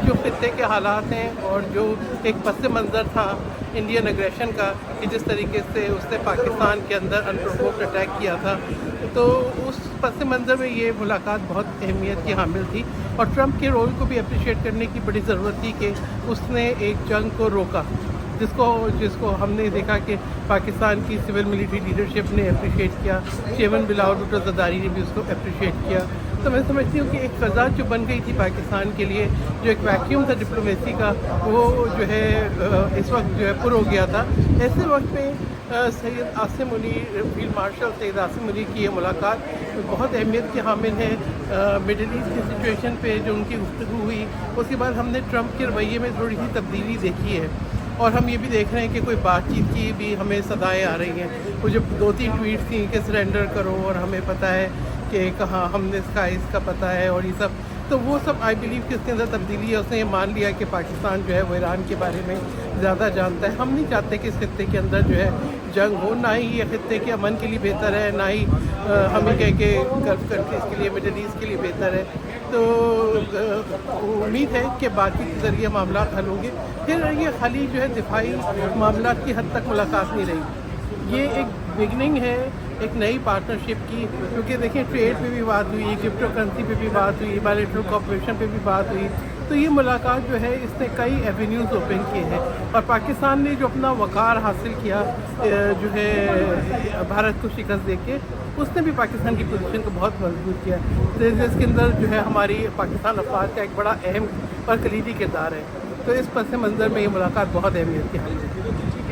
جو خطے کے حالات ہیں اور جو ایک پس منظر تھا انڈین اگریشن کا کہ جس طریقے سے اس نے پاکستان کے اندر انپرووکڈ اٹیک کیا تھا، تو اس پس منظر میں یہ ملاقات بہت اہمیت کی حامل تھی، اور ٹرمپ کے رول کو بھی اپریشیٹ کرنے کی بڑی ضرورت تھی کہ اس نے ایک جنگ کو روکا، جس کو ہم نے دیکھا کہ پاکستان کی سول ملیٹری لیڈرشپ نے اپریشیٹ کیا، چیئرمین بلاول بھٹو زرداری نے بھی اس کو اپریشیٹ کیا۔ تو میں سمجھتی ہوں کہ ایک فضا جو بن گئی تھی پاکستان کے لیے، جو ایک ویکیوم تھا ڈپلومیسی کا، وہ جو ہے اس وقت جو ہے پر ہو گیا تھا۔ ایسے وقت میں سید عاصم منیر، فیلڈ مارشل سید عاصم منیر کی یہ ملاقات بہت اہمیت کی حامل ہے۔ مڈل ایسٹ کی سچویشن پہ جو ان کی گفتگو ہوئی، اس کے بعد ہم نے ٹرمپ کے رویے میں تھوڑی سی تبدیلی دیکھی ہے، اور ہم یہ بھی دیکھ رہے ہیں کہ کوئی بات چیت کی بھی ہمیں صدائیں آ رہی ہیں۔ وہ جب 2-3 ٹویٹ تھیں کہ سرنڈر کرو اور ہمیں پتہ ہے کہ کہاں ہم نے اسکائز کا پتہ ہے اور یہ سب، تو وہ سب آئی بلیو کہ اس کے اندر تبدیلی ہے۔ اس نے یہ مان لیا کہ پاکستان جو ہے وہ ایران کے بارے میں زیادہ جانتا ہے۔ ہم نہیں چاہتے کہ اس خطے کے اندر جو ہے جنگ ہو، نہ ہی یہ خطے کے امن کے لیے بہتر ہے، نہ ہی ہمیں کہہ کے گلف کنٹریز کے لیے، مڈل ایسٹ کے لیے بہتر ہے۔ تو امید ہے کہ بات چیت کے ذریعے معاملات حل ہوں گے۔ پھر یہ خالی جو ہے دفاعی معاملات کی حد تک ملاقات نہیں رہی، یہ ایک بگننگ ہے ایک نئی پارٹنرشپ کی، کیونکہ دیکھیں ٹریڈ پہ بھی بات ہوئی، کرپٹو کرنسی پہ بھی بات ہوئی، بائلیٹرل کوآپریشن پہ بھی بات ہوئی۔ تو یہ ملاقات جو ہے اس نے کئی ایونیوز اوپن کیے ہیں، اور پاکستان نے جو اپنا وقار حاصل کیا جو ہے بھارت کو شکست دے کے، اس نے بھی پاکستان کی پوزیشن کو بہت مضبوط کیا ہے، جس کے اندر جو ہے ہماری پاکستان افواج کا ایک بڑا اہم اور کلیدی کردار ہے۔ تو اس پس منظر میں یہ ملاقات بہت اہمیت کی حامل ہے۔